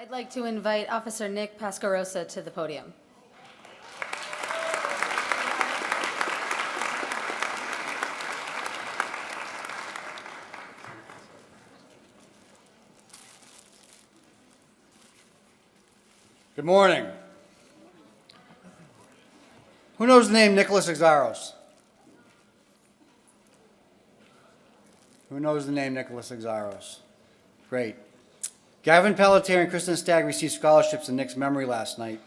I'd like to invite Officer Nick Pasquarosa to the podium. Good morning. Who knows the name Nicholas Exaros? Who knows the name Nicholas Exaros? Great. Gavin Pelletier and Kristen Stagg received scholarships in Nick's memory last night,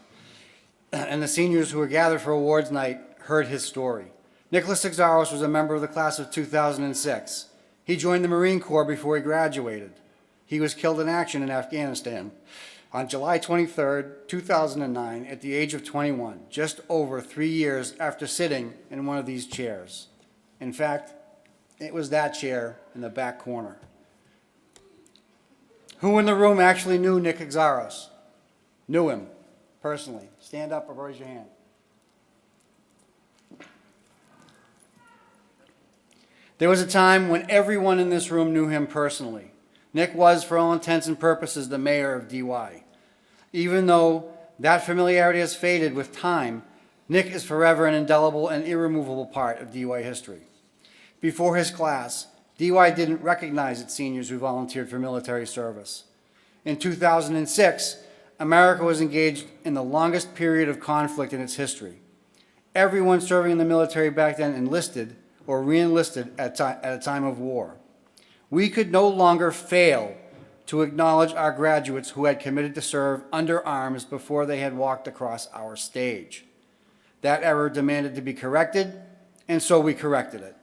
and the seniors who were gathered for awards night heard his story. Nicholas Exaros was a member of the class of 2006. He joined the Marine Corps before he graduated. He was killed in action in Afghanistan on July 23, 2009, at the age of 21, just over 3 years after sitting in one of these chairs. In fact, it was that chair in the back corner. Who in the room actually knew Nick Exaros? Knew him personally? Stand up or raise your hand. There was a time when everyone in this room knew him personally. Nick was, for all intents and purposes, the mayor of DY. Even though that familiarity has faded with time, Nick is forever an indelible and irremovable part of DY history. Before his class, DY didn't recognize its seniors who volunteered for military service. In 2006, America was engaged in the longest period of conflict in its history. Everyone serving in the military back then enlisted or re-enlisted at a time of war. We could no longer fail to acknowledge our graduates who had committed to serve under arms before they had walked across our stage. That error demanded to be corrected, and so we corrected it.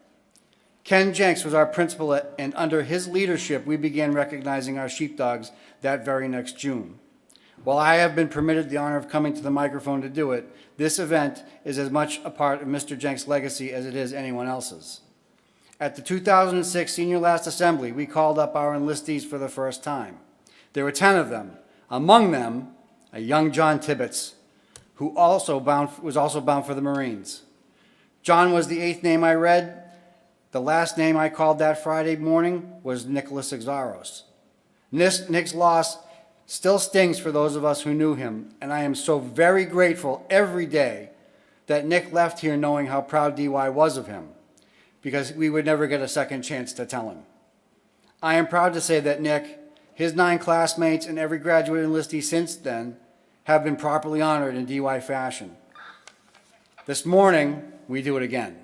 Ken Jenks was our principal, and under his leadership, we began recognizing our sheepdogs that very next June. While I have been permitted the honor of coming to the microphone to do it, this event is as much a part of Mr. Jenks' legacy as it is anyone else's. At the 2006 Senior Last Assembly, we called up our enlistees for the first time. There were 10 of them, among them a young John Tibbetts, who was also bound for the Marines. John was the 8th name I read. The last name I called that Friday morning was Nicholas Exaros. Nick's loss still stings for those of us who knew him, and I am so very grateful every day that Nick left here knowing how proud DY was of him, because we would never get a second chance to tell him. I am proud to say that Nick, his 9 classmates, and every graduate enlistee since then have been properly honored in DY fashion. This morning, we do it again.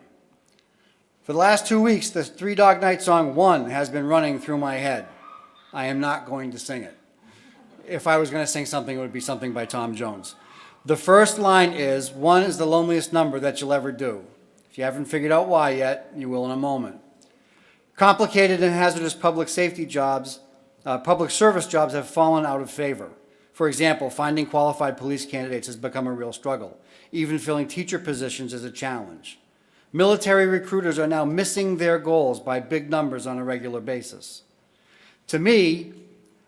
For the last 2 weeks, the Three Dog Night song, One, has been running through my head. I am not going to sing it. If I was going to sing something, it would be something by Tom Jones. The first line is, 1 is the loneliest number that you'll ever do. If you haven't figured out why yet, you will in a moment. Complicated and hazardous public safety jobs, public service jobs have fallen out of favor. For example, finding qualified police candidates has become a real struggle. Even filling teacher positions is a challenge. Military recruiters are now missing their goals by big numbers on a regular basis. To me,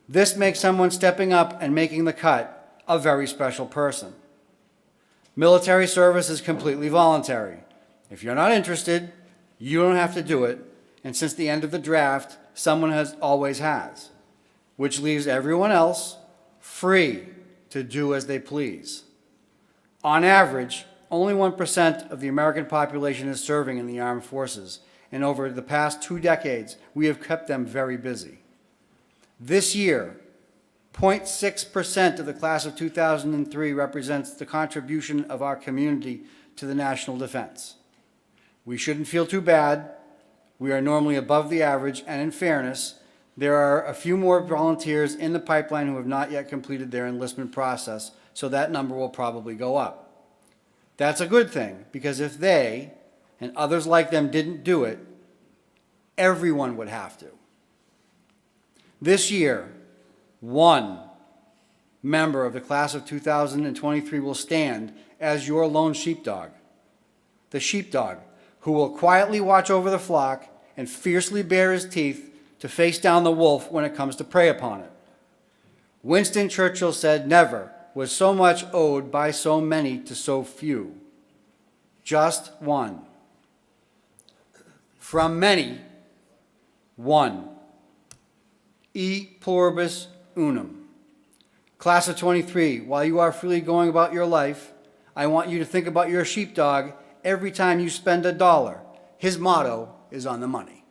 this makes someone stepping up and making the cut a very special person. Military service is completely voluntary. If you're not interested, you don't have to do it, and since the end of the draft, someone always has, which leaves everyone else free to do as they please. On average, only 1% of the American population is serving in the armed forces, and over the past 2 decades, we have kept them very busy. This year, 0.6% of the class of 2003 represents the contribution of our community to the national defense. We shouldn't feel too bad. We are normally above the average, and in fairness, there are a few more volunteers in the pipeline who have not yet completed their enlistment process, so that number will probably go up. That's a good thing, because if they and others like them didn't do it, everyone would have to. This year, 1 member of the class of 2023 will stand as your lone sheepdog, the sheepdog who will quietly watch over the flock and fiercely bare his teeth to face down the wolf when it comes to prey upon it. Winston Churchill said, "Never was so much owed by so many to so few." Just 1. From many, 1. E pluribus unum. Class of 23, while you are freely going about your life, I want you to think about your sheepdog every time you spend a dollar. His motto is on the money.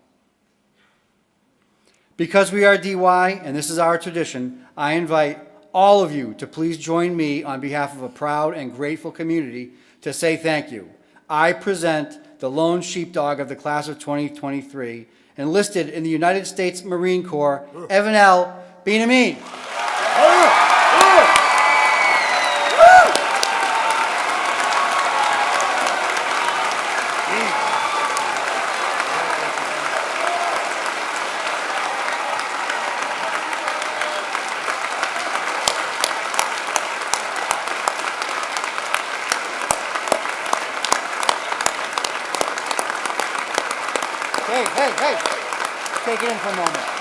Because we are DY, and this is our tradition, I invite all of you to please join me on behalf of a proud and grateful community to say thank you. I present the lone sheepdog of the class of 2023, enlisted in the United States Marine Corps, Evan L. Benamin. Hey, take it in for a moment.